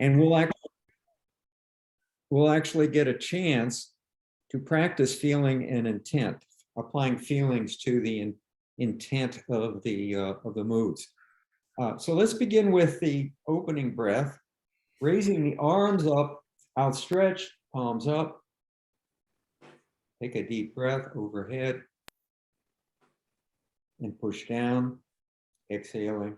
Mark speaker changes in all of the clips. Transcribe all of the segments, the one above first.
Speaker 1: And we'll actually get a chance to practice feeling and intent, applying feelings to the intent of the moves. So let's begin with the opening breath, raising the arms up, outstretched, palms up. Take a deep breath overhead and push down, exhaling.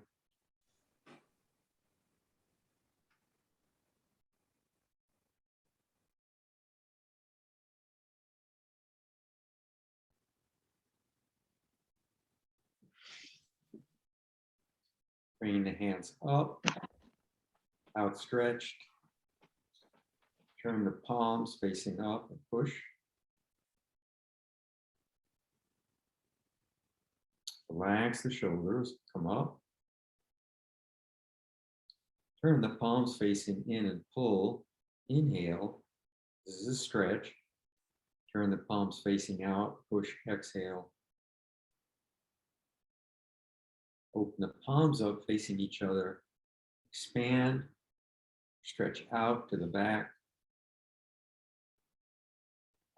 Speaker 1: Bringing the hands up, outstretched. Turn the palms facing up and push. Relax the shoulders, come up. Turn the palms facing in and pull. Inhale, this is a stretch. Turn the palms facing out, push, exhale. Open the palms up facing each other. Expand, stretch out to the back.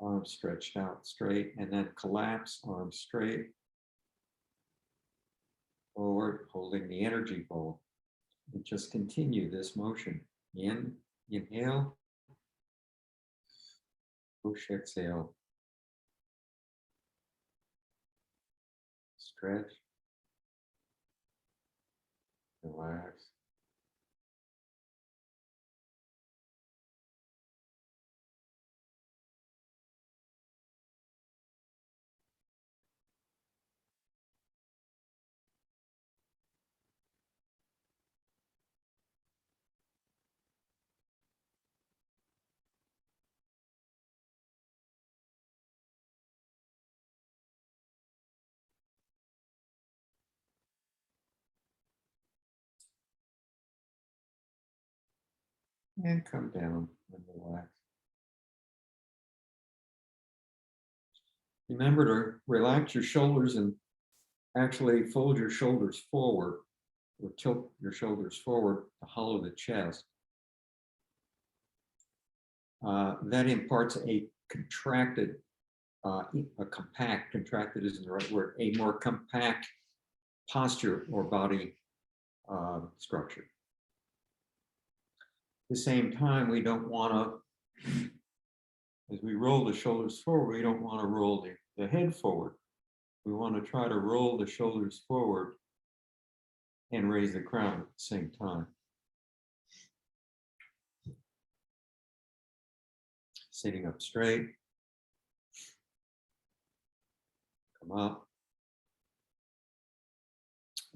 Speaker 1: Arms stretched out straight, and then collapse, arms straight. Forward, holding the energy ball. And just continue this motion. Inhale. Push, exhale. Stretch. Relax. And come down and relax. Remember to relax your shoulders and actually fold your shoulders forward or tilt your shoulders forward to hollow the chest. That imparts a contracted, contracted isn't the right word, a more compact posture or body structure. At the same time, we don't want to, as we roll the shoulders forward, we don't want to roll the head forward. We want to try to roll the shoulders forward and raise the crown at the same time. Sitting up straight. Come up.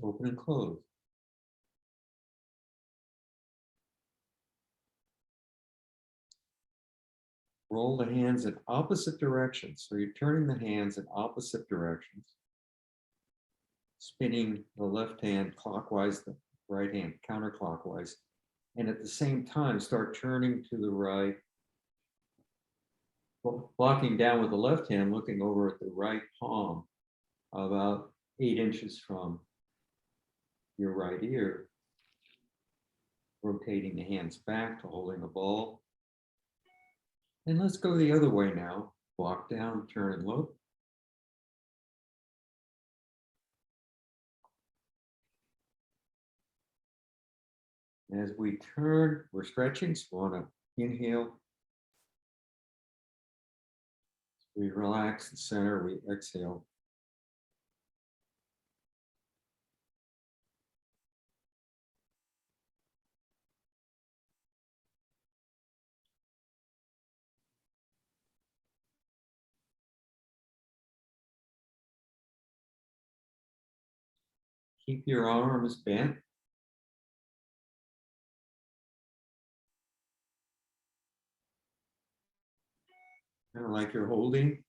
Speaker 1: Open and close. Roll the hands in opposite directions. So you're turning the hands in opposite directions. Spinning the left hand clockwise, the right hand counterclockwise. And at the same time, start turning to the right. Blocking down with the left hand, looking over at the right palm, about 8 inches from your right ear. Rotating the hands back to holding a ball. And let's go the other way now. Block down, turn and look. As we turn, we're stretching, so we want to inhale. We relax the center, we exhale. Keep your arms bent. Kind of like you're holding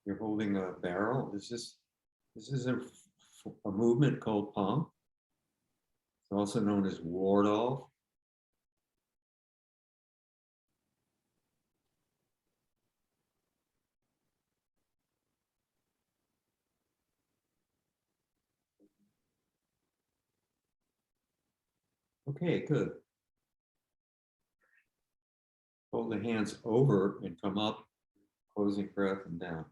Speaker 1: a barrel. This is a movement called pump. It's also known as ward off. Okay, good. Hold the hands over and come up, closing breath and down.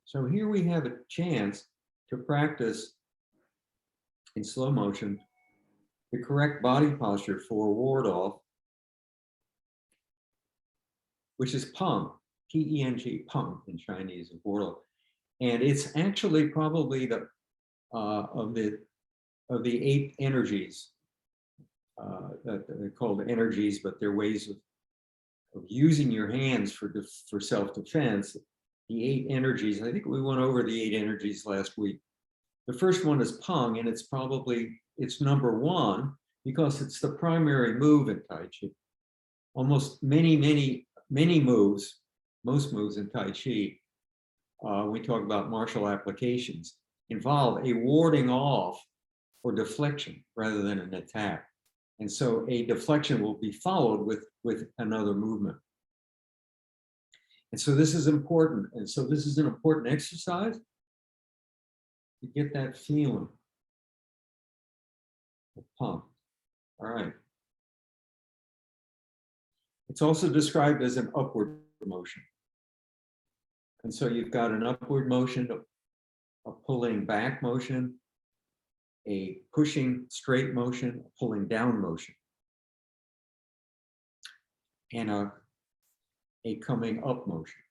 Speaker 1: So here we have a chance to practice in slow motion the correct body posture for ward off, which is peng, P-E-N-G, peng in Chinese, ward off. And it's actually probably the of the 8 energies that they're called energies, but they're ways of using your hands for self-defense. The 8 energies, I think we went over the 8 energies last week. The first one is peng, and it's number 1 because it's the primary move in Tai Chi. Almost many moves, most moves in Tai Chi, we talk about martial applications, involve a warding off or deflection rather than an attack. And so a deflection will be followed with another movement. And so this is important. And so this is an important exercise to get that feeling of pump. All right. It's also described as an upward motion. And so you've got an upward motion, a pulling back motion, a pushing straight motion, a pulling down motion, and a coming up motion.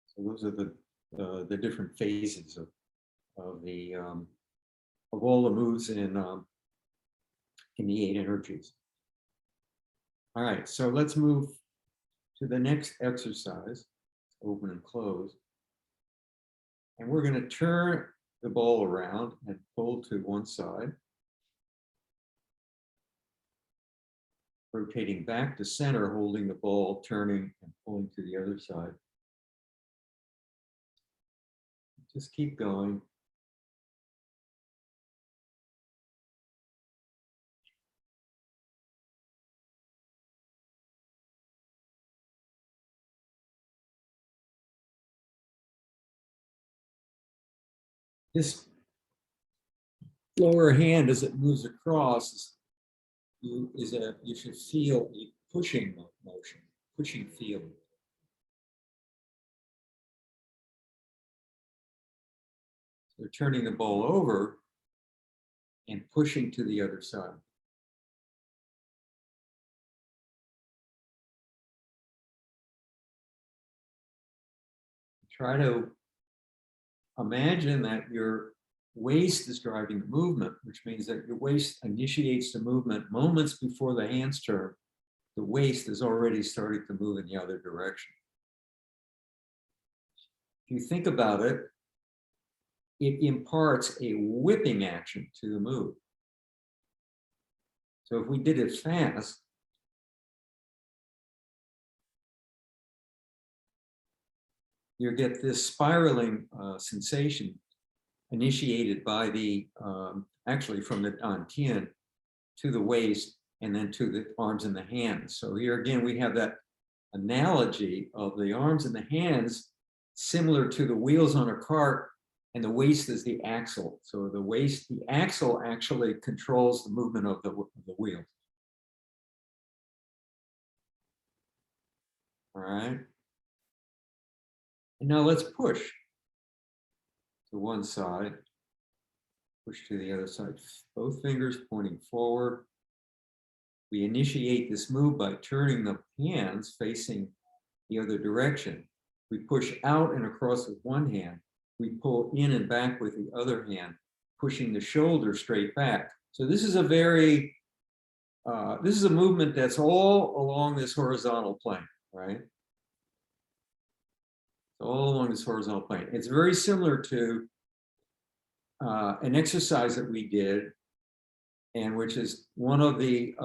Speaker 1: So those are the different phases of all the moves in the 8 energies. All right, so let's move to the next exercise, open and close. And we're going to turn the ball around and pull to one side, rotating back to center, holding the ball, turning and pulling to the other side. Just keep going. This lower hand, as it moves across, you should feel a pushing motion, pushing feeling. So turning the ball over and pushing to the other side. Try to imagine that your waist is driving the movement, which means that your waist initiates the movement moments before the hands turn. The waist is already starting to move in the other direction. If you think about it, it imparts a whipping action to the move. So if we did it fast, you get this spiraling sensation initiated by the, actually from the dantian to the waist and then to the arms and the hands. So here again, we have that analogy of the arms and the hands similar to the wheels on a cart, and the waist is the axle. So the axle actually controls the movement of the wheel. All right. And now let's push to one side, push to the other side, both fingers pointing forward. We initiate this move by turning the hands facing the other direction. We push out and across with one hand. We pull in and back with the other hand, pushing the shoulder straight back. So this is a this is a movement that's all along this horizontal plane, right? All along this horizontal plane. It's very similar to an exercise that we did, and which is one of the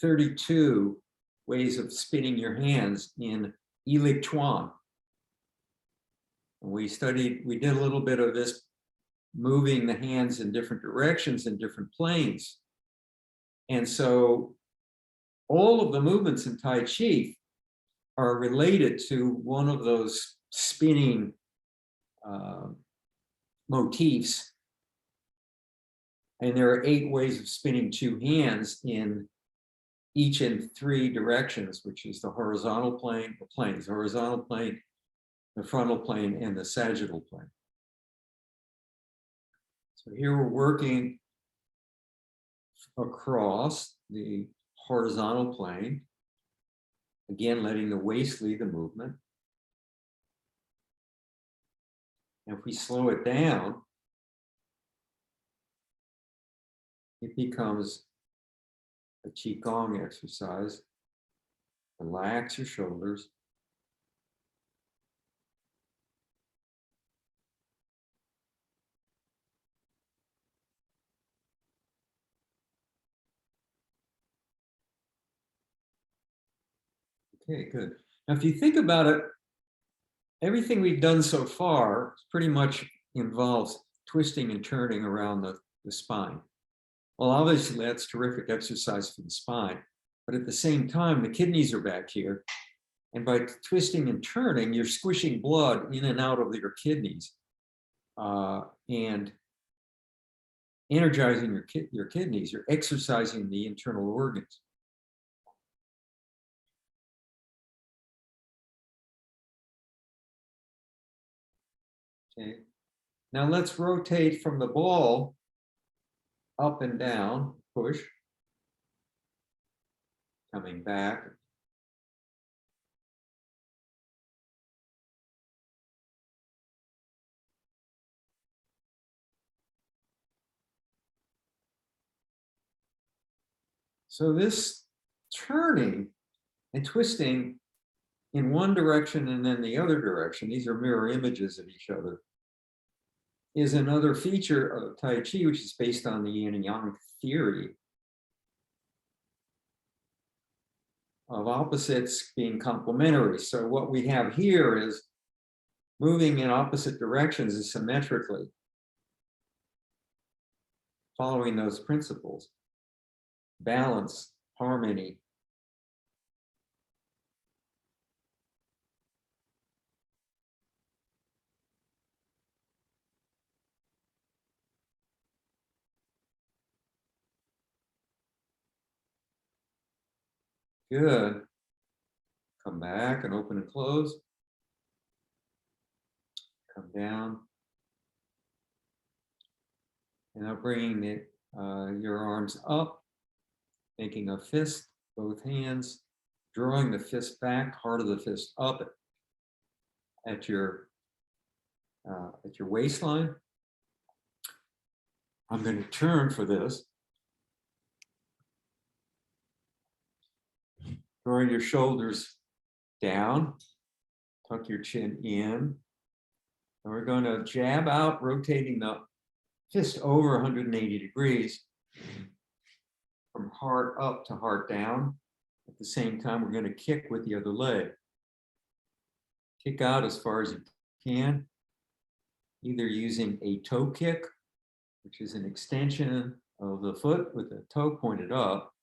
Speaker 1: 32 ways of spinning your hands in Ilik Chuan. We did a little bit of this, moving the hands in different directions in different planes. And so all of the movements in Tai Chi are related to one of those spinning motifs. And there are 8 ways of spinning 2 hands in each in 3 directions, which is the horizontal plane, the planes, the horizontal plane, the frontal plane, and the sagittal plane. So here we're working across the horizontal plane, again, letting the waist lead the movement. And if we slow it down, it becomes a Qigong exercise. Relax your shoulders. Okay, good. Now, if you think about it, everything we've done so far pretty much involves twisting and turning around the spine. Well, obviously, that's terrific exercise for the spine. But at the same time, the kidneys are back here. And by twisting and turning, you're squishing blood in and out of your kidneys and energizing your kidneys. You're exercising the internal organs. Okay. Now let's rotate from the ball up and down, push, coming back. So this turning and twisting in one direction and then the other direction, these are mirror images of each other, is another feature of Tai Chi, which is based on the yin and yang theory of opposites being complementary. So what we have here is moving in opposite directions asymmetrically, following those principles. Balance, harmony. Good. Come back and open and close. Come down. And now bringing your arms up, making a fist, both hands, drawing the fist back, heart of the fist up at your waistline. I'm going to turn for this. Drawing your shoulders down, tuck your chin in. And we're going to jab out, rotating the fist over 180 degrees from heart up to heart down. At the same time, we're going to kick with the other leg. Kick out as far as you can, either using a toe kick, which is an extension of the foot with the toe pointed up,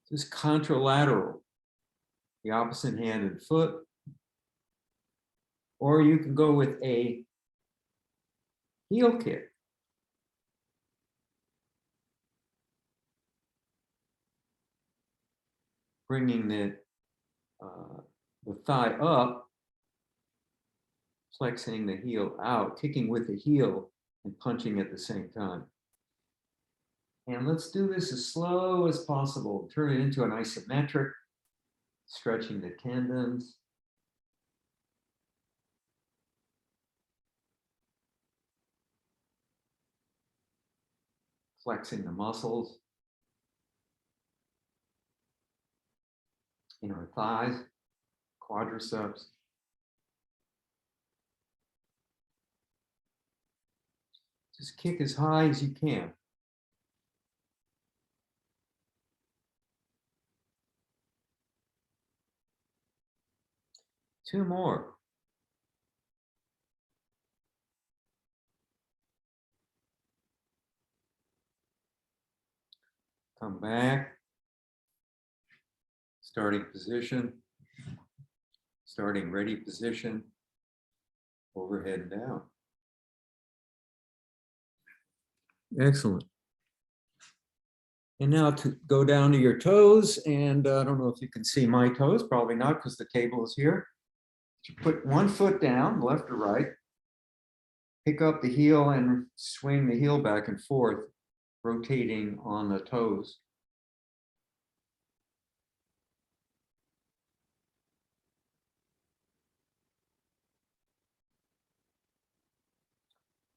Speaker 1: just contralateral, the opposite hand and foot, or you can go with a heel kick. Bringing the thigh up, flexing the heel out, kicking with the heel and punching at the same time. And let's do this as slow as possible. Turn it into an isometric, stretching the tendons. Flexing the muscles in our thighs, quadriceps. Just kick as high as you can. Two more. Come back. Starting position. Starting ready position. overhead and down. Excellent. And now to go down to your toes, and I don't know if you can see my toes, probably not because the table is here. You put one foot down, left or right, pick up the heel and swing the heel back and forth, rotating on the toes.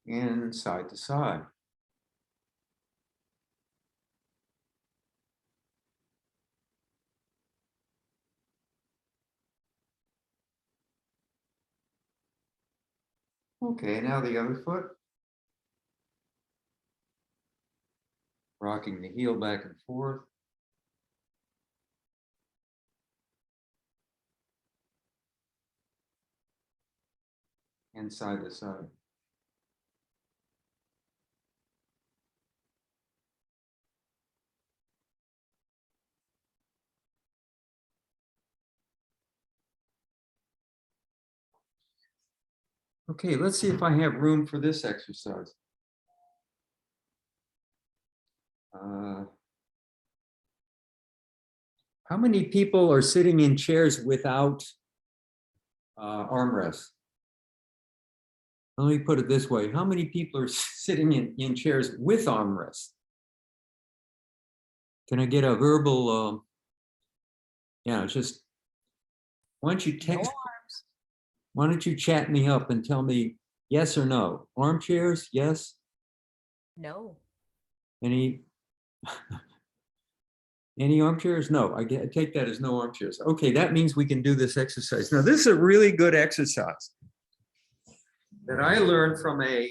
Speaker 1: And side to side. Okay, now the other foot. Rocking the heel back and forth. And side to side. Okay, let's see if I have room for this exercise. How many people are sitting in chairs without armrests? Let me put it this way. How many people are sitting in chairs with armrests? Can I get a verbal, yeah, it's just, why don't you text, why don't you chat me up and tell me yes or no? Armchairs, yes?
Speaker 2: No.
Speaker 1: Any armchairs? No, I take that as no armchairs. Okay, that means we can do this exercise. Now, this is a really good exercise that I learned from a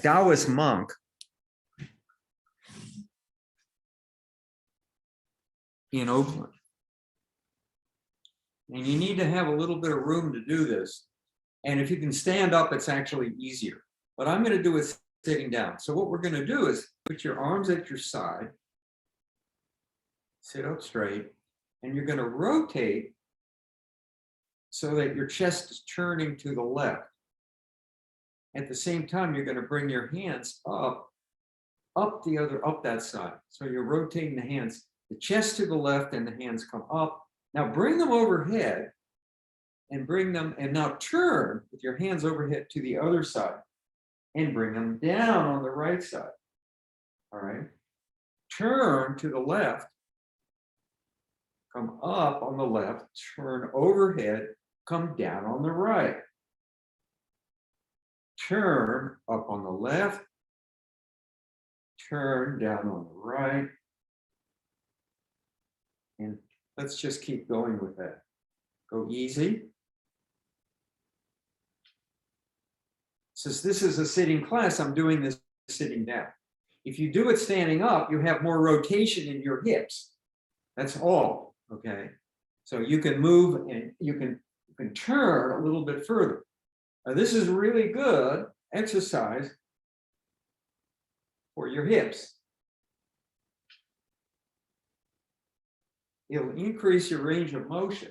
Speaker 1: Taoist monk in Oakland. And you need to have a little bit of room to do this. And if you can stand up, it's actually easier. But I'm going to do it sitting down. So what we're going to do is put your arms at your side, sit up straight, and you're going to rotate so that your chest is turning to the left. At the same time, you're going to bring your hands up that side. So you're rotating the hands, the chest to the left and the hands come up. Now bring them overhead and bring them, and now turn with your hands overhead to the other side and bring them down on the right side. All right. Turn to the left, come up on the left, turn overhead, come down on the right. Turn up on the left, turn down on the right. And let's just keep going with that. Go easy. Since this is a sitting class, I'm doing this sitting down. If you do it standing up, you have more rotation in your hips. That's all, okay? So you can move and you can turn a little bit further. Now, this is really good exercise for your hips. It'll increase your range of motion.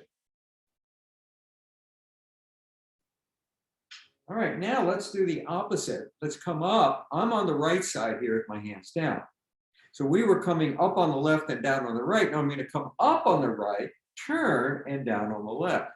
Speaker 1: All right, now let's do the opposite. Let's come up. I'm on the right side here with my hands down. So we were coming up on the left and down on the right. Now I'm going to come up on the right, turn, and down on the left.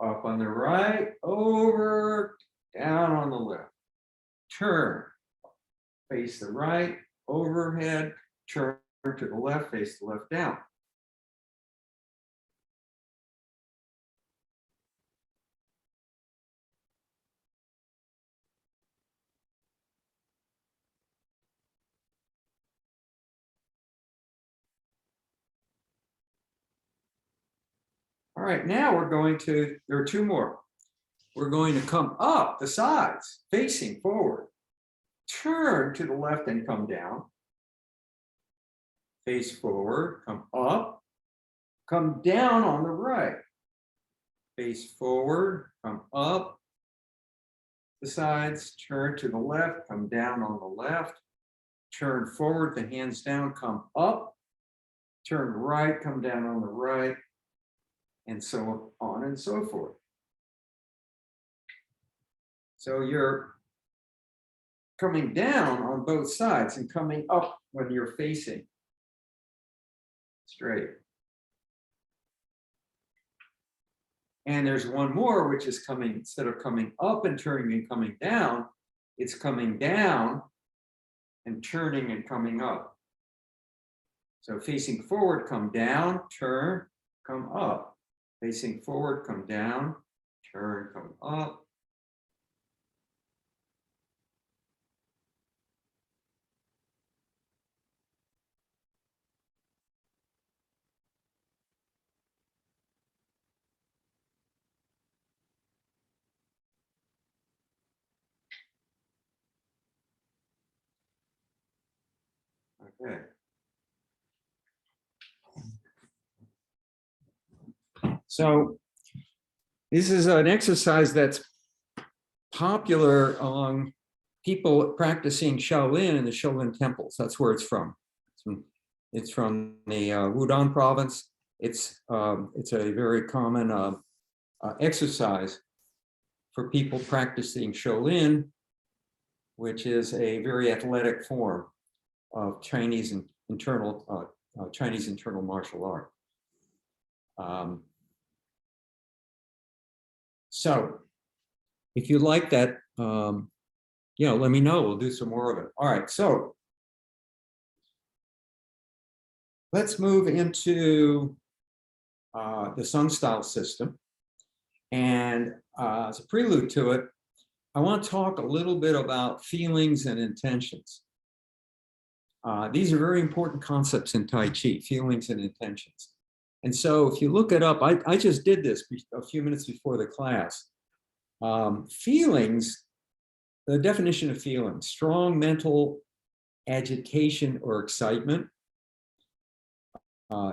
Speaker 1: Up on the right, over, down on the left. Turn, face the right, overhead, turn to the left, face the left, down. All right, now we're going to, there are two more. We're going to come up the sides, facing forward. Turn to the left and come down. Face forward, come up, come down on the right. face forward, come up the sides, turn to the left, come down on the left, turn forward, the hands down, come up, turn right, come down on the right, and so on and so forth. So you're coming down on both sides and coming up when you're facing straight. And there's one more, which is coming, instead of coming up and turning and coming down, it's coming down and turning and coming up. So facing forward, come down, turn, come up. Facing forward, come down, turn, come up. Okay. So this is an exercise that's popular among people practicing Shaolin in the Shaolin temples. That's where it's from. It's from the Wudong province. It's a very common exercise for people practicing Shaolin, which is a very athletic form of Chinese internal martial art. So if you like that, let me know. We'll do some more of it. All right, so let's move into the Sun style system. And as a prelude to it, I want to talk a little bit about feelings and intentions. These are very important concepts in Tai Chi, feelings and intentions. And so if you look it up, I just did this a few minutes before the class. Feelings, the definition of feelings, strong mental agitation or excitement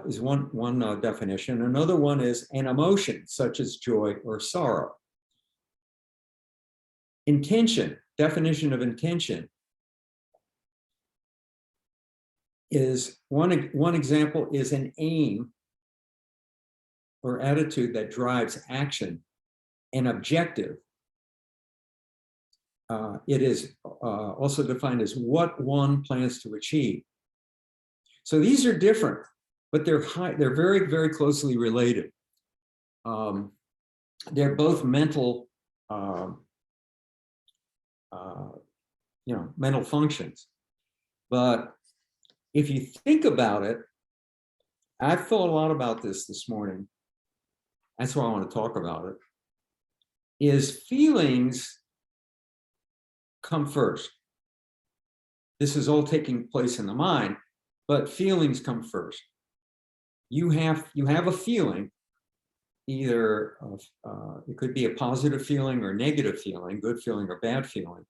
Speaker 1: is one definition. Another one is an emotion such as joy or sorrow. Intention, definition of intention is one example is an aim or attitude that drives action. An objective. It is also defined as what one plans to achieve. So these are different, but they're very, very closely related. They're both mental, mental functions. But if you think about it, I've thought a lot about this morning. That's why I want to talk about it. Is feelings come first. This is all taking place in the mind, but feelings come first. You have a feeling, either it could be a positive feeling or negative feeling, good feeling or bad feeling.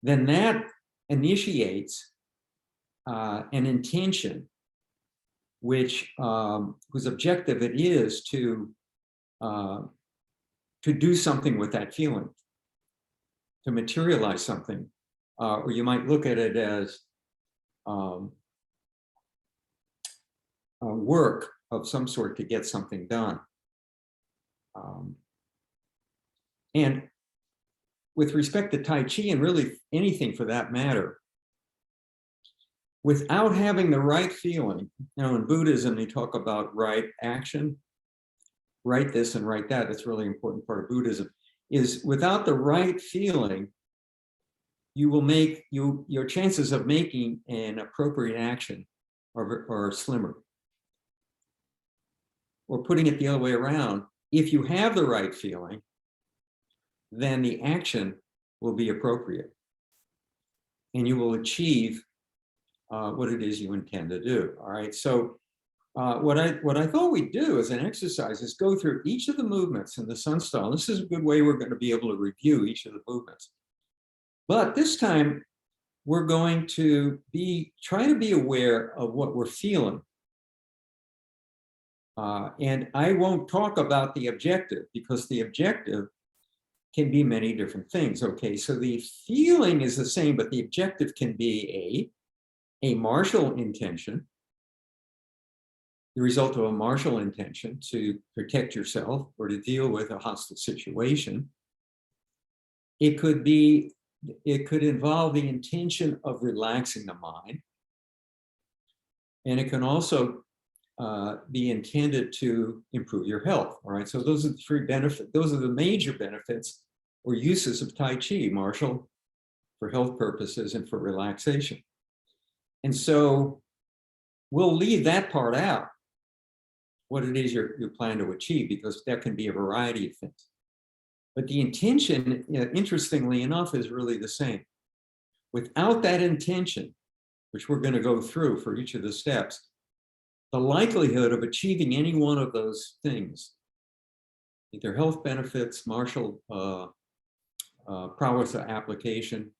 Speaker 1: Then that initiates an intention, whose objective it is to do something with that feeling, to materialize something, or you might look at it as work of some sort to get something done. And with respect to Tai Chi, and really anything for that matter, without having the right feeling, in Buddhism, they talk about right action, right this and right that. That's a really important part of Buddhism. Is without the right feeling, you will make your chances of making an appropriate action are slimmer. Or putting it the other way around, if you have the right feeling, then the action will be appropriate, and you will achieve what it is you intend to do. All right. So what I thought we'd do as an exercise is go through each of the movements in the Sun style. This is a good way we're going to be able to review each of the movements. But this time, we're going to try to be aware of what we're feeling And I won't talk about the objective because the objective can be many different things. Okay, so the feeling is the same, but the objective can be a martial intention, the result of a martial intention to protect yourself or to deal with a hostile situation. It could involve the intention of relaxing the mind. And it can also be intended to improve your health. All right, so those are the three benefits. Those are the major benefits or uses of Tai Chi: martial, for health purposes, and for relaxation. And so we'll leave that part out, what it is you plan to achieve, because that can be a variety of things. But the intention, interestingly enough, is really the same. Without that intention, which we're going to go through for each of the steps, the likelihood of achieving any one of those things, either health benefits, martial prowess application,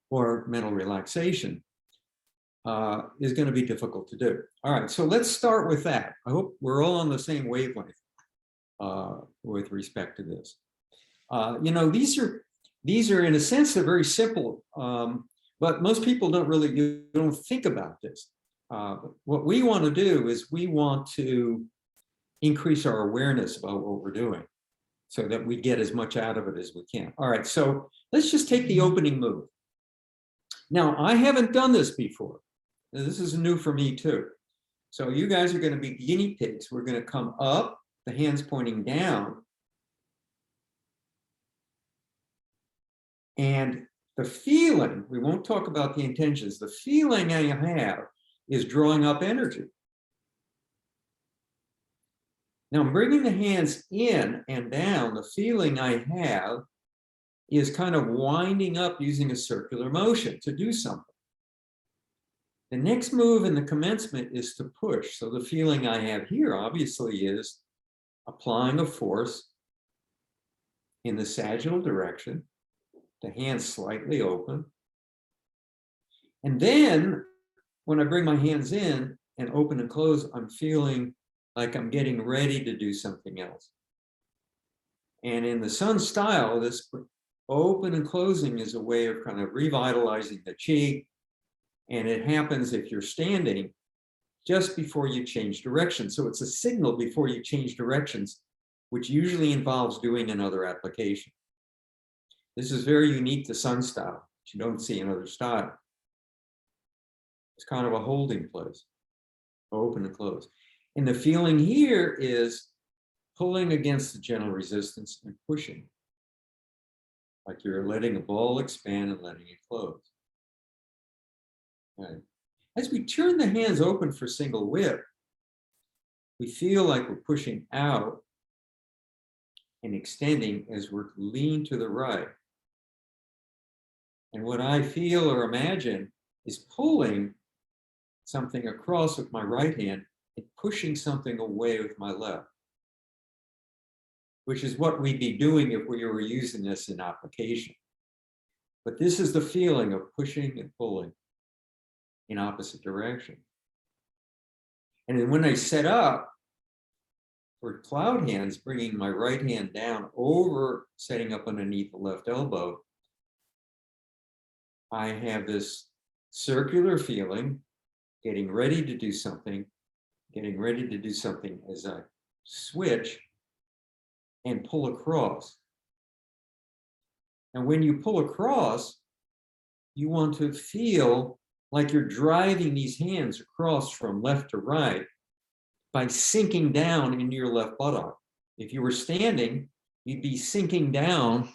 Speaker 1: or mental relaxation, is going to be difficult to do. All right, so let's start with that. I hope we're all on the same wavelength with respect to this. These are in a sense, they're very simple, but most people don't think about this. What we want to do is we want to increase our awareness about what we're doing so that we get as much out of it as we can. All right, so let's just take the opening move. Now, I haven't done this before. This is new for me too. So you guys are going to be guinea pigs. We're going to come up, the hands pointing down. And the feeling, we won't talk about the intentions, the feeling I have is drawing up energy. Now, bringing the hands in and down, the feeling I have is kind of winding up using a circular motion to do something. The next move in the commencement is to push. So the feeling I have here obviously is applying a force in the sagittal direction, the hands slightly open. And then when I bring my hands in and open and close, I'm feeling like I'm getting ready to do something else. And in the Sun style, this open and closing is a way of kind of revitalizing the chi. And it happens if you're standing just before you change direction. So it's a signal before you change directions, which usually involves doing another application. This is very unique to Sun style, which you don't see in other styles. It's kind of a holding place, open and close. And the feeling here is pulling against the gentle resistance and pushing, like you're letting a ball expand and letting it close. Okay. As we turn the hands open for single whip, we feel like we're pushing out and extending as we're lean to the right. And what I feel or imagine is pulling something across with my right hand and pushing something away with my left, which is what we'd be doing if we were using this in application. But this is the feeling of pushing and pulling in opposite direction. And then when I set up for cloud hands, bringing my right hand down over, setting up underneath the left elbow, I have this circular feeling, getting ready to do something as I switch and pull across. And when you pull across, you want to feel like you're driving these hands across from left to right by sinking down into your left buttock. If you were standing, you'd be sinking down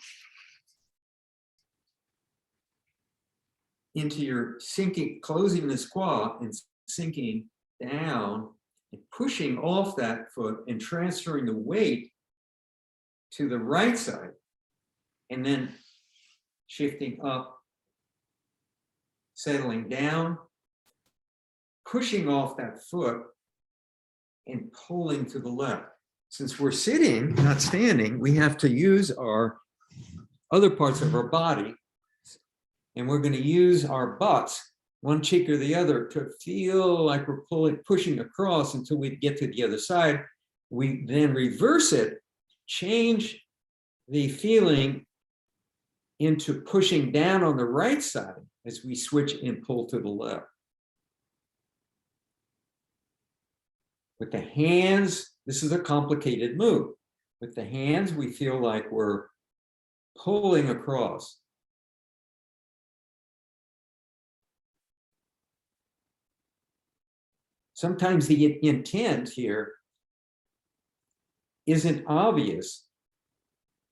Speaker 1: into your closing the squat and sinking down and pushing off that foot and transferring the weight to the right side and then shifting up, settling down, pushing off that foot and pulling to the left. Since we're sitting, not standing, we have to use our other parts of our body, and we're going to use our butts one cheek or the other, to feel like we're pushing across until we get to the other side. We then reverse it, change the feeling into pushing down on the right side as we switch and pull to the left. With the hands, this is a complicated move. With the hands, we feel like we're pulling across. Sometimes the intent here isn't obvious.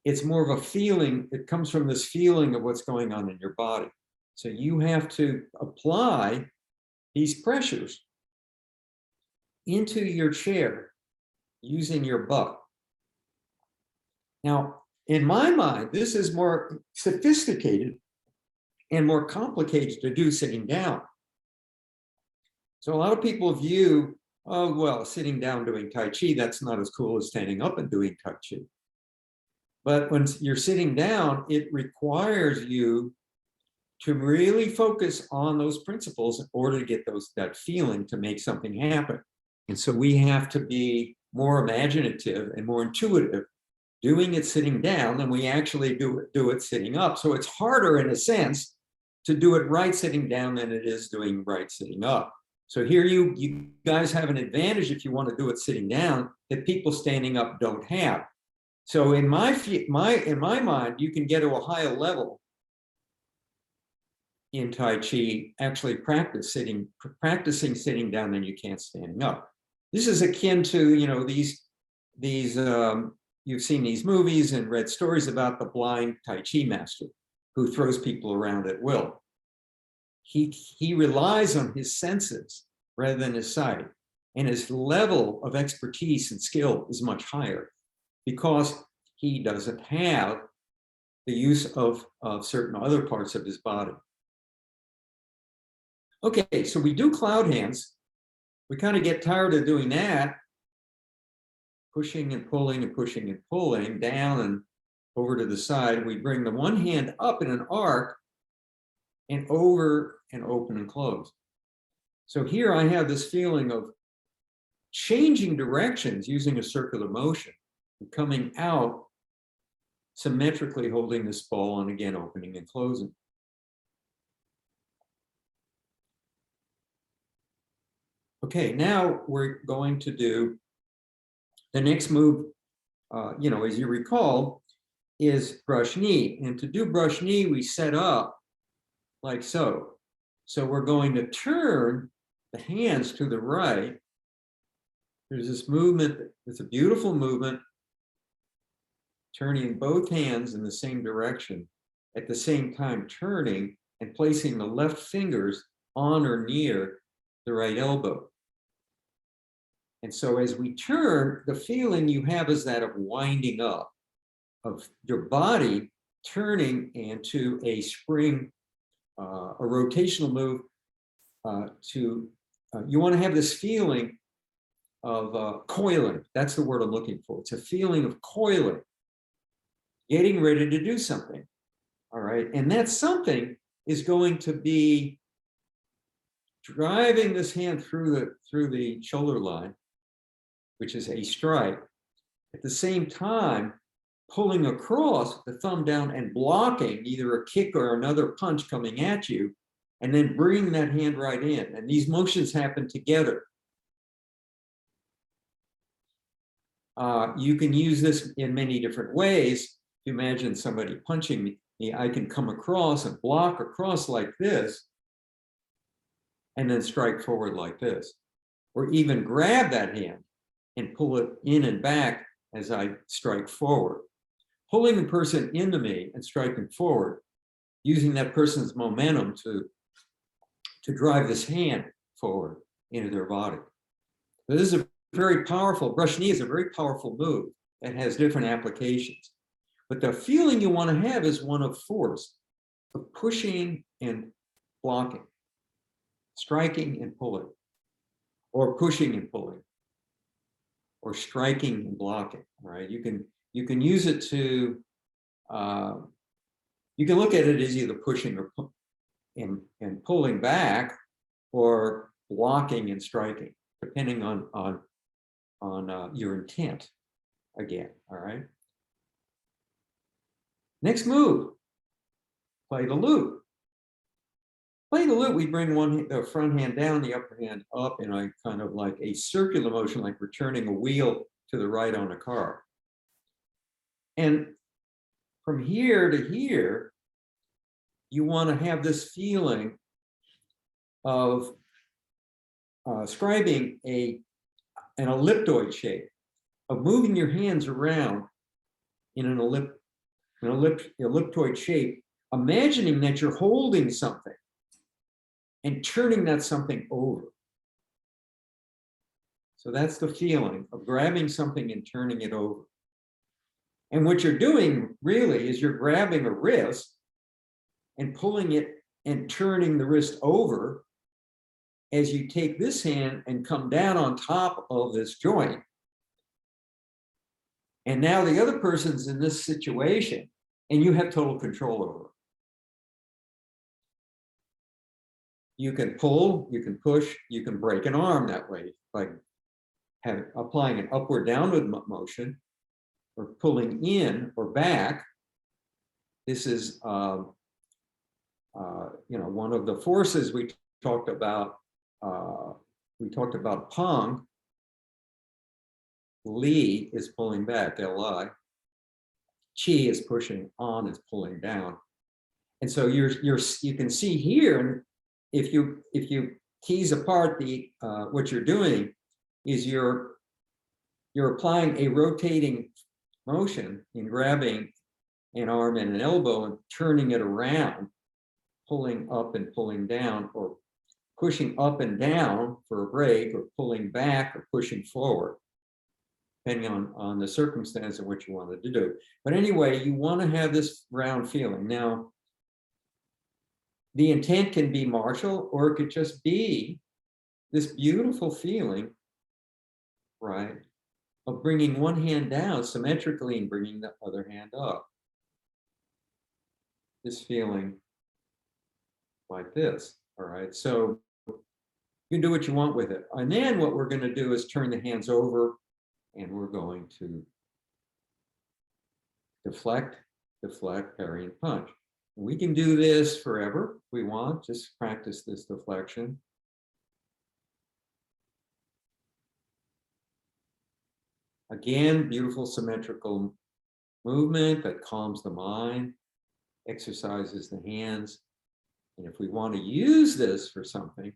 Speaker 1: It's more of a feeling. It comes from this feeling of what's going on in your body. So you have to apply these pressures into your chair using your butt. Now, in my mind, this is more sophisticated and more complicated to do sitting down. So a lot of people view, oh, well, sitting down doing Tai Chi, that's not as cool as standing up and doing Tai Chi. But when you're sitting down, it requires you to really focus on those principles in order to get that feeling to make something happen. And so we have to be more imaginative and more intuitive doing it sitting down than we actually do it sitting up. So it's harder in a sense to do it right sitting down than it is doing right sitting up. So here you guys have an advantage if you want to do it sitting down that people standing up don't have. So in my mind, you can get to a higher level in Tai Chi, actually practicing sitting down than you can standing up. This is akin to, you know, these you've seen these movies and read stories about the blind Tai Chi master who throws people around at will. He relies on his senses rather than his sight, and his level of expertise and skill is much higher because he doesn't have the use of certain other parts of his body. Okay, so we do cloud hands. We kind of get tired of doing that, pushing and pulling and pushing and pulling down and over to the side. We bring the one hand up in an arc and over and open and close. So here I have this feeling of changing directions using a circular motion and coming out symmetrically holding this ball and again opening and closing. Okay, now we're going to do the next move, you know, as you recall, is brush knee. And to do brush knee, we set up like so. So we're going to turn the hands to the right. There's this movement, it's a beautiful movement, turning both hands in the same direction, at the same time turning and placing the left fingers on or near the right elbow. And so as we turn, the feeling you have is that of winding up, of your body turning into a spring, a rotational move you want to have this feeling of coiling. That's the word I'm looking for. It's a feeling of coiling, getting ready to do something. All right. And that something is going to be driving this hand through the shoulder line, which is a strike. At the same time, pulling across the thumb down and blocking either a kick or another punch coming at you, and then bringing that hand right in. And these motions happen together. You can use this in many different ways. If you imagine somebody punching me, I can come across and block across like this, and then strike forward like this. Or even grab that hand and pull it in and back as I strike forward. Pulling the person into me and striking forward, using that person's momentum to drive this hand forward into their body. So this is a very powerful, brush knee is a very powerful move that has different applications. But the feeling you want to have is one of force, of pushing and blocking, striking and pulling, or pushing and pulling, or striking and blocking, right? You can use it to, you can look at it as either pushing or and pulling back, or blocking and striking, depending on your intent. Again, all right. Next move, play the loop. Play the loop, we bring the front hand down, the upper hand up in a kind of like a circular motion, like we're turning a wheel to the right on a car. And from here to here, you want to have this feeling of scribing an elliptoid shape, of moving your hands around in an elliptoid shape, imagining that you're holding something and turning that something over. So that's the feeling of grabbing something and turning it over. And what you're doing really is you're grabbing a wrist and pulling it and turning the wrist over as you take this hand and come down on top of this joint. And now the other person's in this situation and you have total control over it. You can pull, you can push, you can break an arm that way by applying an upward downward motion or pulling in or back. This is one of the forces we talked about. We talked about Pong. Li is pulling back, Li. Chi is pushing on, is pulling down. And so you can see here, and if you tease apart what you're doing is you're applying a rotating motion in grabbing an arm and an elbow and turning it around, pulling up and pulling down, or pushing up and down for a break, or pulling back or pushing forward, depending on the circumstance of what you wanted to do. But anyway, you want to have this round feeling. Now, the intent can be martial, or it could just be this beautiful feeling, right, of bringing one hand down symmetrically and bringing the other hand up. This feeling like this, all right? So you can do what you want with it. And then what we're going to do is turn the hands over, and we're going to deflect, deflect, parry, and punch. We can do this forever if we want, just practice this deflection. Again, beautiful symmetrical movement that calms the mind, exercises the hands. And if we want to use this for something,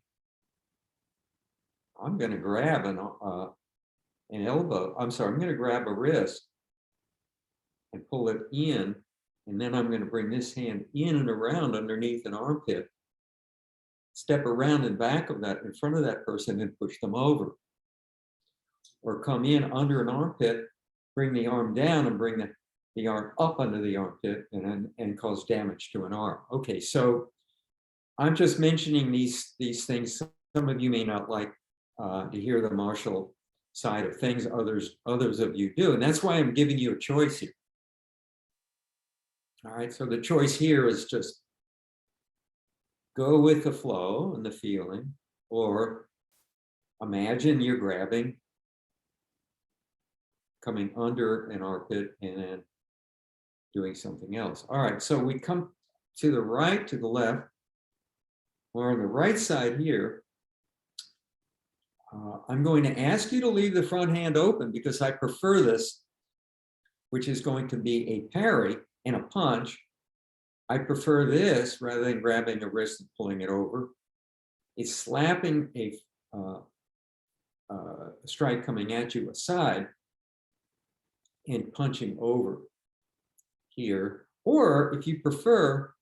Speaker 1: I'm going to grab an elbow. I'm going to grab a wrist and pull it in. And then I'm going to bring this hand in and around underneath an armpit, step around and back of that in front of that person and push them over. Or come in under an armpit, bring the arm down and bring the arm up under the armpit and cause damage to an arm. Okay, so I'm just mentioning these things. Some of you may not like to hear the martial side of things, others of you do. And that's why I'm giving you a choice here. All right, so the choice here is just go with the flow and the feeling, or imagine you're grabbing, coming under an armpit and then doing something else. All right, so we come to the right, to the left. We're on the right side here. I'm going to ask you to leave the front hand open because I prefer this, which is going to be a parry and a punch. I prefer this rather than grabbing a wrist and pulling it over. It's slapping a strike coming at you aside and punching over here. Or if you prefer,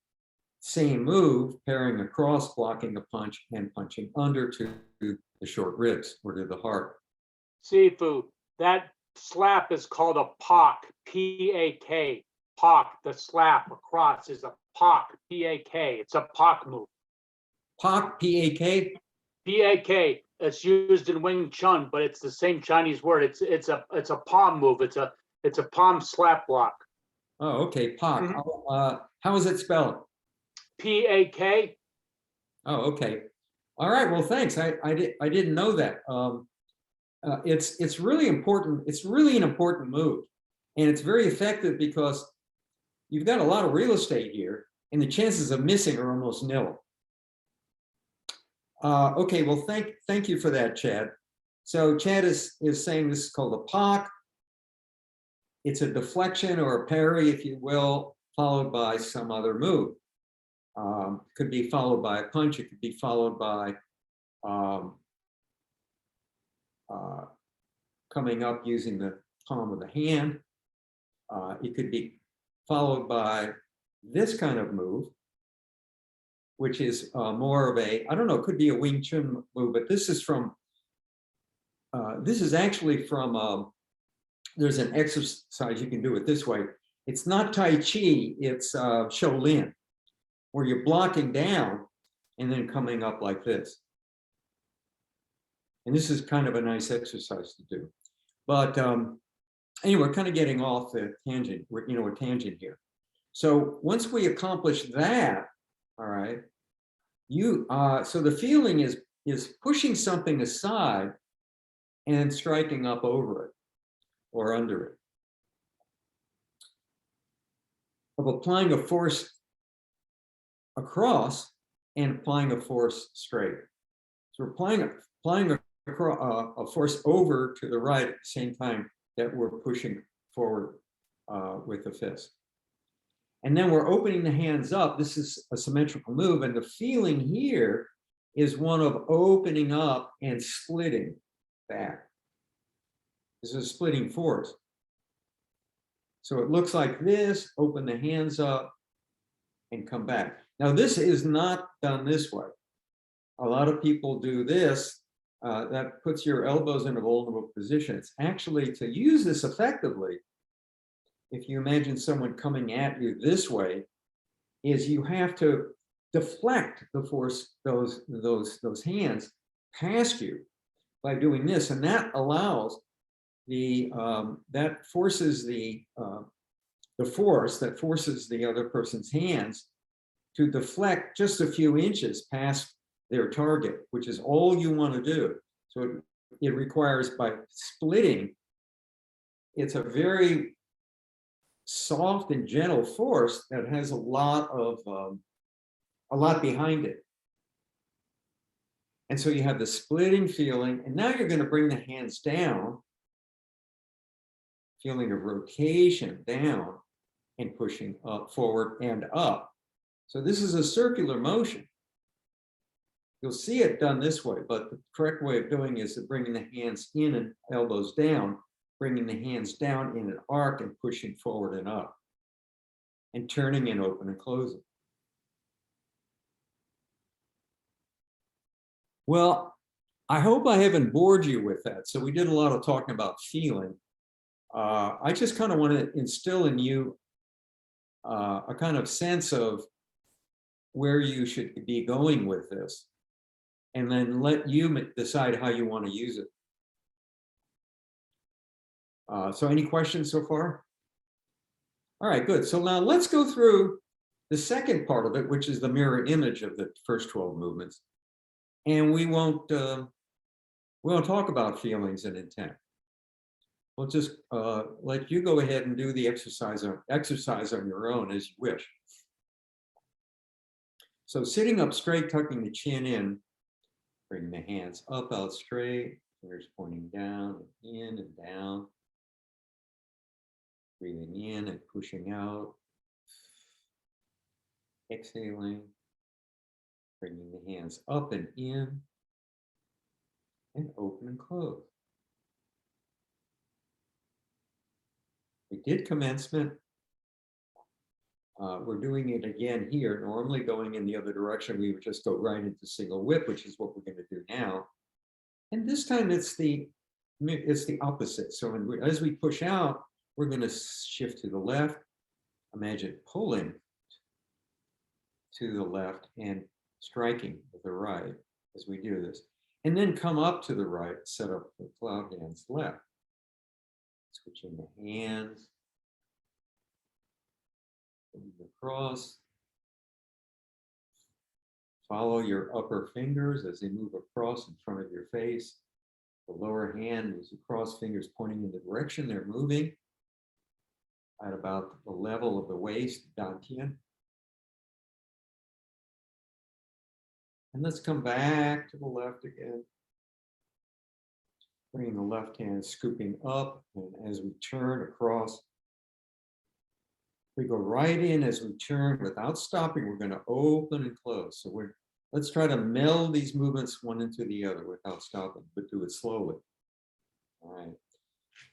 Speaker 1: same move, parrying across, blocking a punch and punching under to the short ribs or to the heart.
Speaker 2: Sifu, that slap is called a pak, P-A-K. Pak, the slap across is a pak, P-A-K. It's a pak move.
Speaker 1: Pak, P-A-K?
Speaker 2: P-A-K. It's used in Wing Chun, but it's the same Chinese word. It's a palm move. It's a palm slap block.
Speaker 1: Oh, okay, Pak. Mm-hmm. How is it spelled?
Speaker 2: P-A-K.
Speaker 1: Oh, okay. All right, well, thanks. I didn't know that. It's really important. It's really an important move, and it's very effective because you've got a lot of real estate here, and the chances of missing are almost nil. Okay, well, thank you for that, Chad. So Chad is saying this is called a POC. It's a deflection or a parry, if you will, followed by some other move. Could be followed by a punch. It could be followed by coming up using the palm of the hand. It could be followed by this kind of move, which is more of a, I don't know, it could be a Wing Chun move, but this is from, this is actually from, there's an exercise you can do it this way. It's not Tai Chi, it's Shaolin, where you're blocking down and then coming up like this. And this is kind of a nice exercise to do. But anyway, we're kind of getting off the tangent, a tangent here. So once we accomplish that, all right, so the feeling is pushing something aside and striking up over it or under it. Of applying a force across and applying a force straight. So we're applying a force over to the right at the same time that we're pushing forward with the fist. And then we're opening the hands up. This is a symmetrical move. And the feeling here is one of opening up and splitting back. This is a splitting force. So it looks like this, open the hands up and come back. Now, this is not done this way. A lot of people do this. That puts your elbows in a vulnerable position. It's actually, to use this effectively, if you imagine someone coming at you this way, is you have to deflect the force, those hands past you by doing this. And that allows that forces the force that forces the other person's hands to deflect just a few inches past their target, which is all you want to do. So it requires, by splitting, it's a very soft and gentle force that has a lot behind it. And so you have the splitting feeling, and now you're going to bring the hands down, feeling of rotation down and pushing up, forward and up. So this is a circular motion. You'll see it done this way, but the correct way of doing is bringing the hands in and elbows down, bringing the hands down in an arc and pushing forward and up, and turning and open and closing. Well, I hope I haven't bored you with that. So we did a lot of talking about feeling. I just kind of want to instill in you a kind of sense of where you should be going with this, and then let you decide how you want to use it. So any questions so far? All right, good. So now let's go through the second part of it, which is the mirror image of the first 12 movements. And we won't talk about feelings and intent. We'll just let you go ahead and do the exercise on your own as you wish. So sitting up straight, tucking the chin in, bring the hands up, out straight, fingers pointing down, in and down. Breathing in and pushing out. Exhaling, bringing the hands up and in, and open and close. We did commencement. We're doing it again here. Normally going in the other direction, we would just go right into single whip, which is what we're going to do now. And this time it's the opposite. So as we push out, we're going to shift to the left. Imagine pulling to the left and striking with the right as we do this. And then come up to the right, set up the cloud hands left. Switching the hands. Across. Follow your upper fingers as they move across in front of your face. The lower hand moves across, fingers pointing in the direction they're moving at about the level of the waist, dantian. And let's come back to the left again. Bringing the left hand scooping up, and as we turn across, we go right in as we turn without stopping. We're going to open and close. So let's try to meld these movements one into the other without stopping, but do it slowly. All right.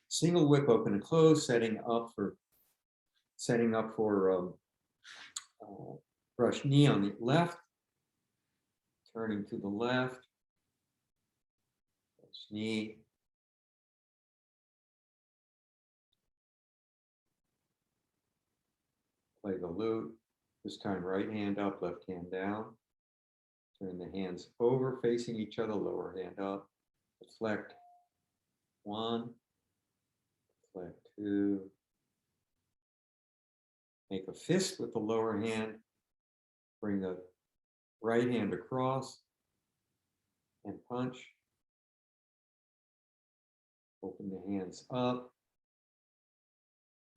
Speaker 1: Single whip, open and close, setting up for brush knee on the left, turning to the left, brush knee. Play the lute. This time right hand up, left hand down. Turn the hands over, facing each other, lower hand up. Deflect 1, deflect 2. Make a fist with the lower hand. Bring the right hand across and punch. Open the hands up.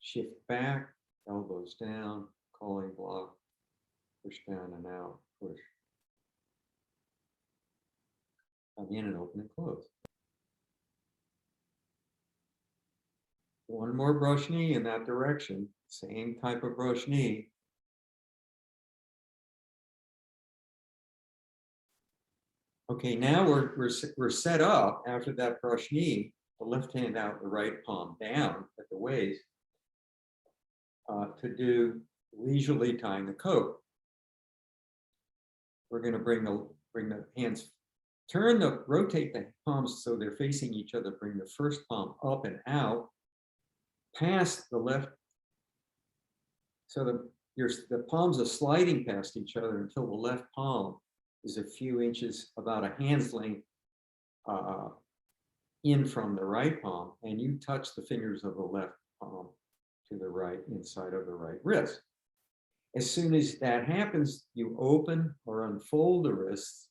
Speaker 1: Shift back, elbows down, calling block. Push down and out, push. Come in and open and close. One more brush knee in that direction. Same type of brush knee. Okay, now we're set up after that brush knee, the left hand out, the right palm down at the waist, to do leisurely tying the coat. We're going to bring the hands, rotate the palms so they're facing each other. Bring the first palm up and out, past the left. So the palms are sliding past each other until the left palm is a few inches, about a hand's length in from the right palm, and you touch the fingers of the left palm to the right inside of the right wrist. As soon as that happens, you open or unfold the wrists,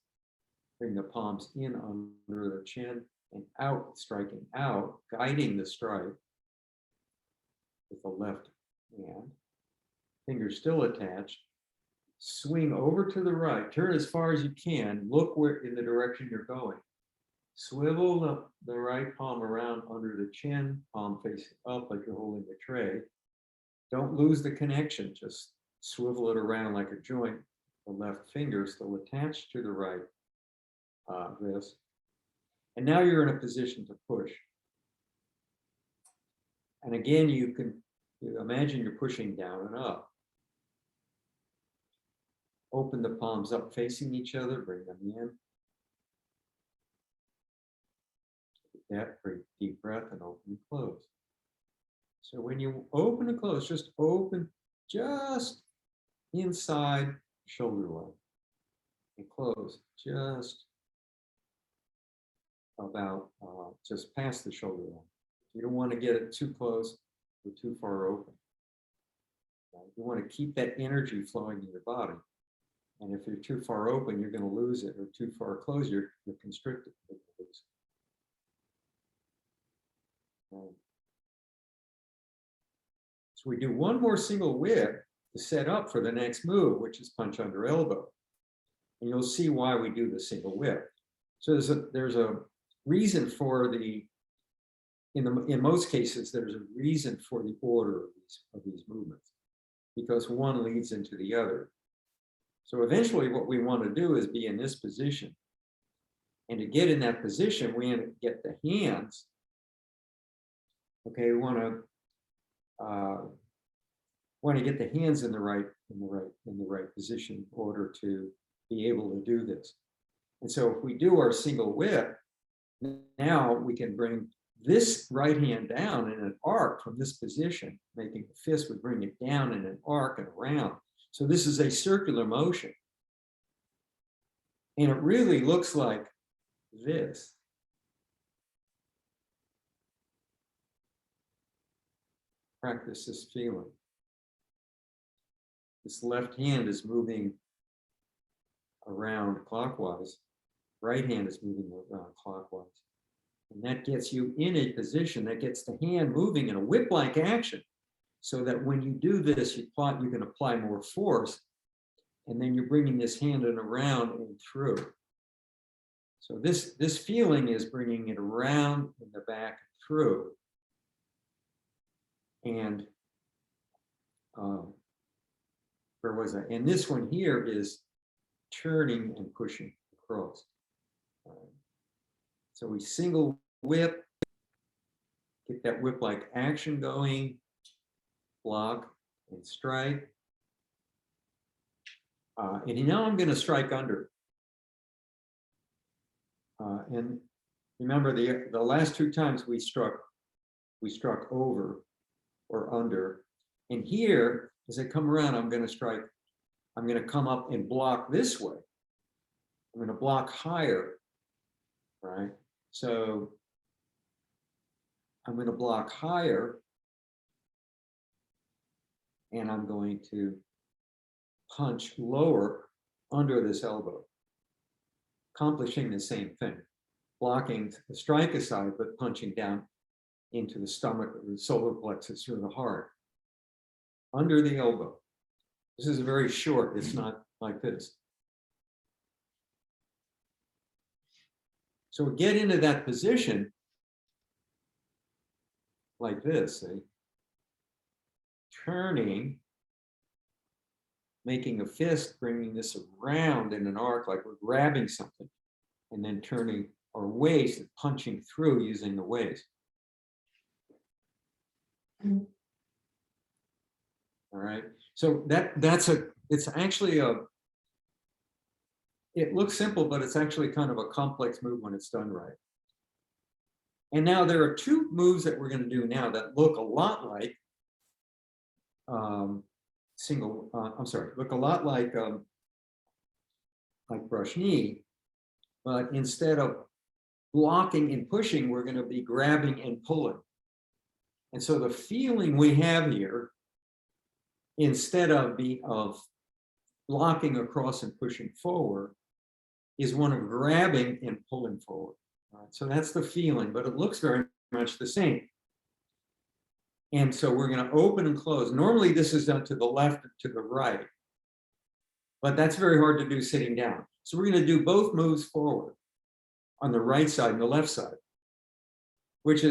Speaker 1: bring the palms in under the chin and out, striking out, guiding the strike with the left hand. Fingers still attached. Swing over to the right, turn as far as you can, look where in the direction you're going. Swivel the right palm around under the chin, palm facing up like you're holding the tray. Don't lose the connection, just swivel it around like a joint. The left finger still attached to the right wrist. And now you're in a position to push. And again, you imagine you're pushing down and up. Open the palms up facing each other, bring them in. That great deep breath and open and close. So when you open and close, just open just inside shoulder line and close just about just past the shoulder line. You don't want to get it too close or too far open. You want to keep that energy flowing in your body. And if you're too far open, you're going to lose it, or too far closed, you're constricted. So we do one more single whip to set up for the next move, which is punch under elbow. And you'll see why we do the single whip. So there's a reason for in most cases, there's a reason for the order of these movements, because one leads into the other. So eventually what we want to do is be in this position. And to get in that position, we want to get the hands. Okay, we want to get the hands in the right position in order to be able to do this. And so if we do our single whip, now we can bring this right hand down in an arc from this position, making the fist would bring it down in an arc and around. So this is a circular motion. And it really looks like this. Practice this feeling. This left hand is moving around clockwise. Right hand is moving around clockwise. And that gets you in a position that gets the hand moving in a whip-like action, so that when you do this, you can apply more force, and then you're bringing this hand in around and through. So this feeling is bringing it around in the back through. And where was I? And this one here is turning and pushing across. So we single whip, get that whip-like action going, block and strike. And now I'm going to strike under. And remember, the last two times we struck over or under. And here, as I come around, I'm going to strike. I'm going to come up and block this way. I'm going to block higher, right? So I'm going to block higher, and I'm going to punch lower under this elbow, accomplishing the same thing, blocking the strike aside, but punching down into the stomach or the solar plexus or the heart, under the elbow. This is very short, it's not like this. So we get into that position like this, see? Turning, making a fist, bringing this around in an arc like we're grabbing something, and then turning our waist and punching through using the waist. All right, so it's actually it looks simple, but it's actually kind of a complex move when it's done right. And now there are two moves that we're going to do now that look a lot like look a lot like brush knee, but instead of blocking and pushing, we're going to be grabbing and pulling. And so the feeling we have here, instead of blocking across and pushing forward, is one of grabbing and pulling forward. All right, so that's the feeling, but it looks very much the same. And so we're going to open and close. Normally this is done to the left and to the right, but that's very hard to do sitting down. So we're going to do both moves forward on the right side and the left side, which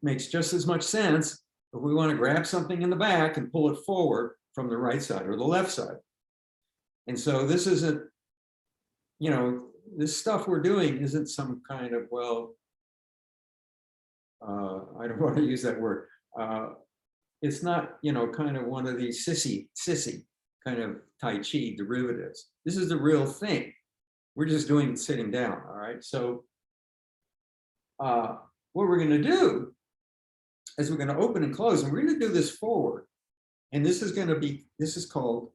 Speaker 1: makes just as much sense if we want to grab something in the back and pull it forward from the right side or the left side. And so this isn't, this stuff we're doing isn't some kind of, I don't want to use that word. It's not, kind of one of these sissy kind of Tai Chi derivatives. This is the real thing. We're just doing it sitting down, all right? So what we're going to do is we're going to open and close, and we're going to do this forward. And this is going to be, this is called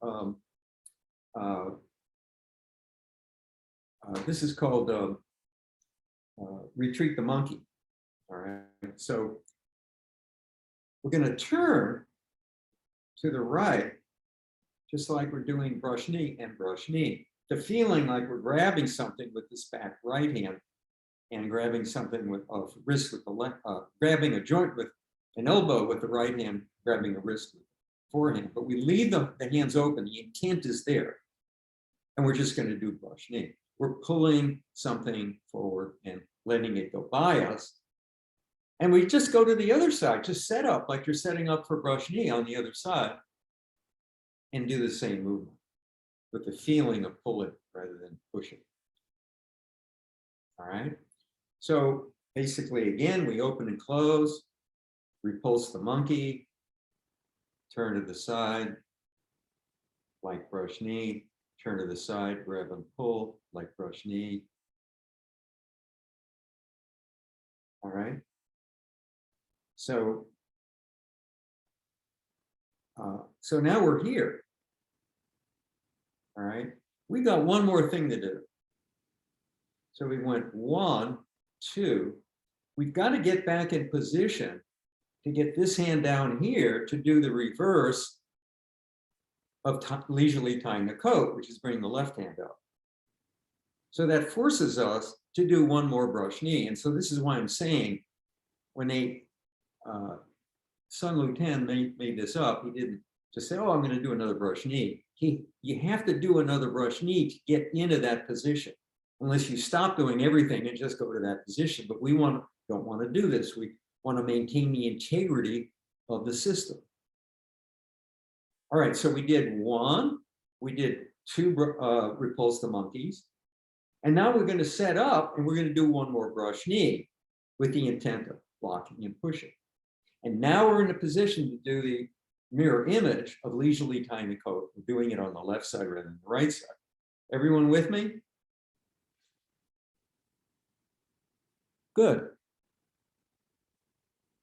Speaker 1: retreat the monkey, all right? So we're going to turn to the right, just like we're doing brush knee and brush knee. The feeling like we're grabbing something with this back right hand and grabbing something with a wrist with the left, grabbing a joint with an elbow with the right hand, grabbing a wrist with the forehand. But we leave the hands open, the intent is there. And we're just going to do brush knee. We're pulling something forward and letting it go by us. And we just go to the other side, just set up like you're setting up for brush knee on the other side, and do the same movement with the feeling of pulling rather than pushing. All right. So basically, again, we open and close, repulse the monkey, turn to the side, like brush knee, turn to the side, grab and pull, like brush knee. All right. So, so now we're here. All right. We got one more thing to do. So we went 1, 2. We've got to get back in position to get this hand down here to do the reverse of leisurely tying the coat, which is bringing the left hand up. So that forces us to do one more brush knee. And so this is why I'm saying when they, Sun Lu-Ten made this up, he didn't just say, oh, I'm going to do another brush knee. You have to do another brush knee to get into that position, unless you stop doing everything and just go to that position. But we don't want to do this. We want to maintain the integrity of the system. All right, so we did one, we did two repulse the monkeys, and now we're going to set up and we're going to do one more brush knee with the intent of blocking and pushing. And now we're in a position to do the mirror image of leisurely tying the coat. We're doing it on the left side rather than the right side. Everyone with me? Good.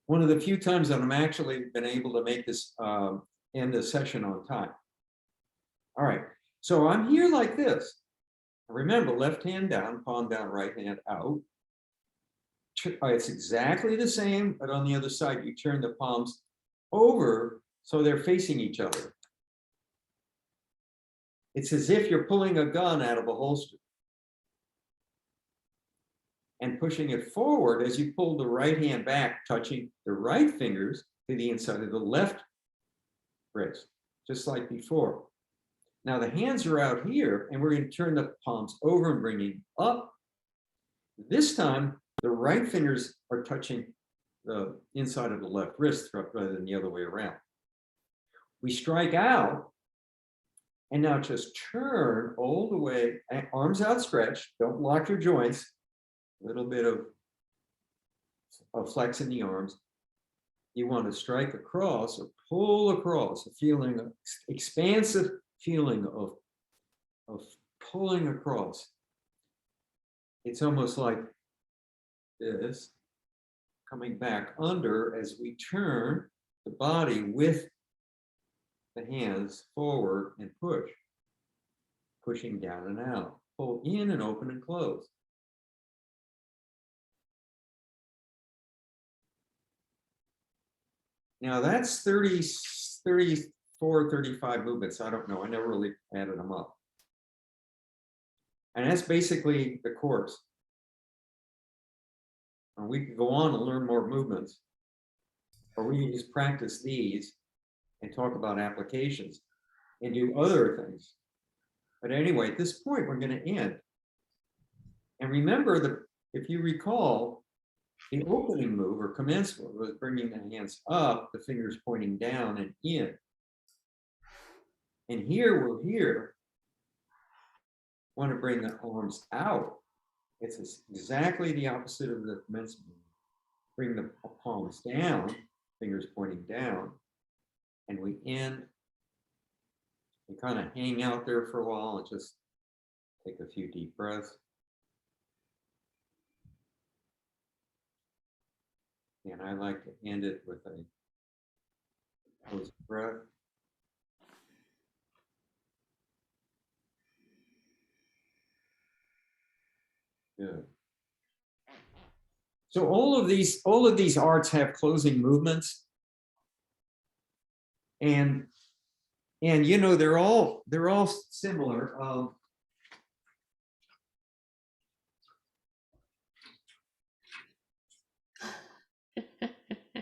Speaker 1: One of the few times that I'm actually been able to make this end the session on time. All right, so I'm here like this. Remember, left hand down, palm down, right hand out. It's exactly the same, but on the other side, you turn the palms over so they're facing each other. It's as if you're pulling a gun out of a holster and pushing it forward as you pull the right hand back, touching the right fingers to the inside of the left wrist, just like before. Now the hands are out here, and we're going to turn the palms over and bringing up. This time, the right fingers are touching the inside of the left wrist rather than the other way around. We strike out, and now just turn all the way, arms outstretched, don't lock your joints, a little bit of flex in the arms. You want to strike across or pull across, a feeling of expansive feeling of pulling across. It's almost like this, coming back under as we turn the body with the hands forward and push, pushing down and out, pull in and open and close. Now that's 34, 35 movements. I don't know. I never really added them up. And that's basically the course. And we could go on and learn more movements, or we can just practice these and talk about applications and do other things. But anyway, at this point, we're going to end. And remember that if you recall, the opening move or commencement was bringing the hands up, the fingers pointing down and in. And here we're here, want to bring the arms out. It's exactly the opposite of the commencement. Bring the palms down, fingers pointing down, and we end. We kind of hang out there for a while and just take a few deep breaths. And I like to end it with a closed breath. Good. So all of these arts have closing movements, and you know they're all similar.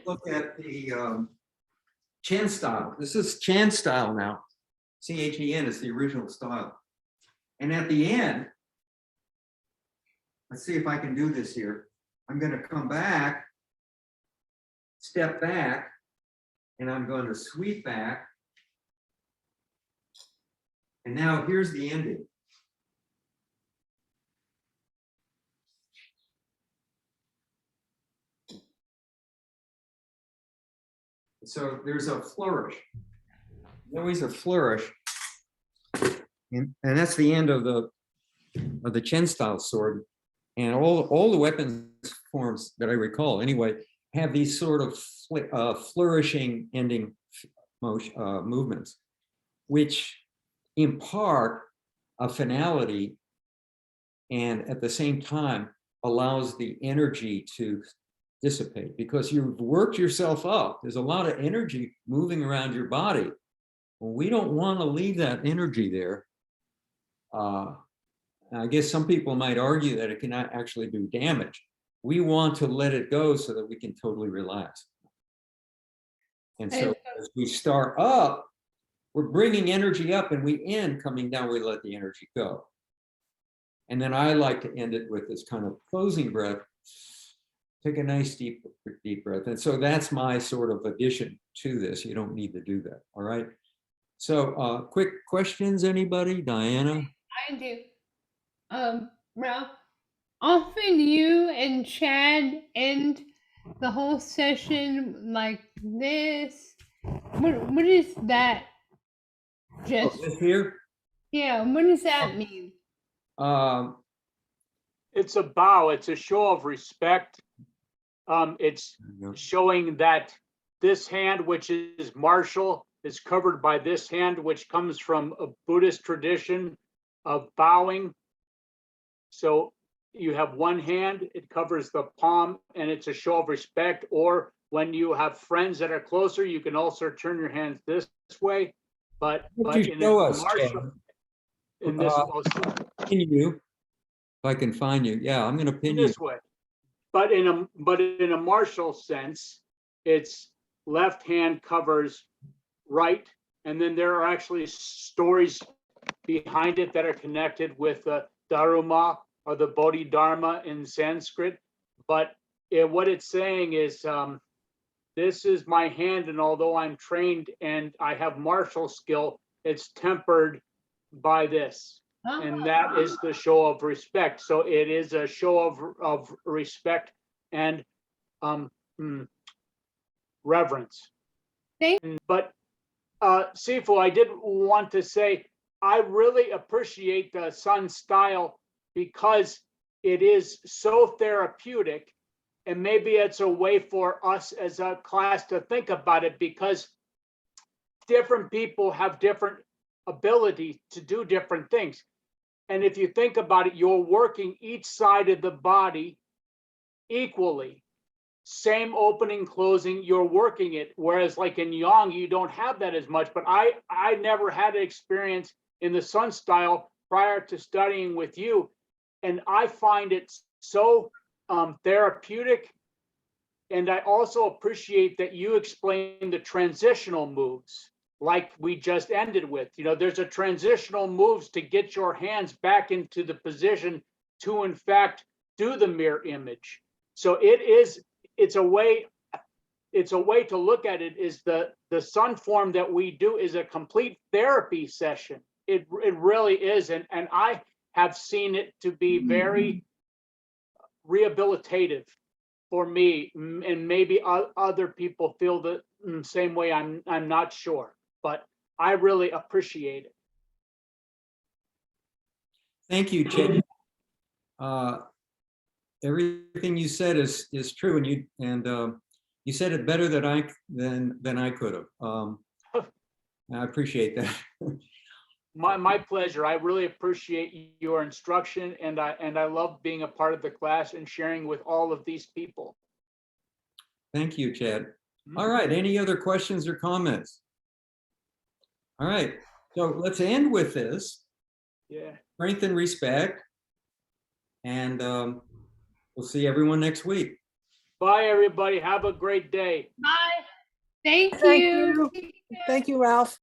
Speaker 1: Look at the Chen style. This is Chen style now. Chen is the original style. And at the end, let's see if I can do this here. I'm going to come back, step back, and I'm going to sweep back. And now here's the ending. So there's a flourish. There's always a flourish. And that's the end of the Chen style sword. And all the weapons forms that I recall anyway have these sort of flourishing ending movements, which impart a finality and at the same time allows the energy to dissipate, because you've worked yourself up. There's a lot of energy moving around your body. Well, we don't want to leave that energy there. I guess some people might argue that it cannot actually do damage. We want to let it go so that we can totally relax. And so as we start up, we're bringing energy up, and we end coming down, we let the energy go. And then I like to end it with this kind of closing breath. Take a nice deep breath. And so that's my sort of addition to this. You don't need to do that. All right. So quick questions, anybody? Diana?
Speaker 3: I do. Ralph, often you and Chad end the whole session like this. What is that? Just
Speaker 1: This here?
Speaker 3: yeah, what does that mean?
Speaker 2: It's a bow. It's a show of respect. It's showing that this hand, which is martial, is covered by this hand, which comes from a Buddhist tradition of bowing. So you have one hand, it covers the palm, and it's a show of respect. Or when you have friends that are closer, you can also turn your hands this way. But in a martial, in this
Speaker 1: pin you, if I can find you. Yeah, I'm going to pin you
Speaker 2: this way. But in a martial sense, it's left hand covers right, and then there are actually stories behind it that are connected with the Dharma or the Bodhidharma in Sanskrit. But what it's saying is, this is my hand, and although I'm trained and I have martial skill, it's tempered by this. And that is the show of respect. So it is a show of respect and reverence. But Sifu, I did want to say, I really appreciate the Sun style because it is so therapeutic, and maybe it's a way for us as a class to think about it, because different people have different ability to do different things. And if you think about it, you're working each side of the body equally. Same opening, closing, you're working it. Whereas like in Yang, you don't have that as much. But I never had an experience in the Sun style prior to studying with you. And I find it so therapeutic. And I also appreciate that you explain the transitional moves, like we just ended with. You know, there's a transitional moves to get your hands back into the position to, in fact, do the mirror image. So it's a way to look at it. Is the Sun form that we do is a complete therapy session. It really is. And I have seen it to be very rehabilitative for me, and maybe other people feel the same way. I'm not sure, but I really appreciate it.
Speaker 1: Thank you, Chad. Everything you said is true, and you said it better than I could have. I appreciate that.
Speaker 2: My pleasure. I really appreciate your instruction, and I love being a part of the class and sharing with all of these people.
Speaker 1: Thank you, Chad. All right, any other questions or comments? All right, so let's end with this.
Speaker 2: Yeah.
Speaker 1: Strength and respect, and we'll see everyone next week.
Speaker 2: Bye, everybody. Have a great day.
Speaker 3: Bye. Thank
Speaker 4: Thank
Speaker 3: you.
Speaker 4: you. Thank you, Ralph.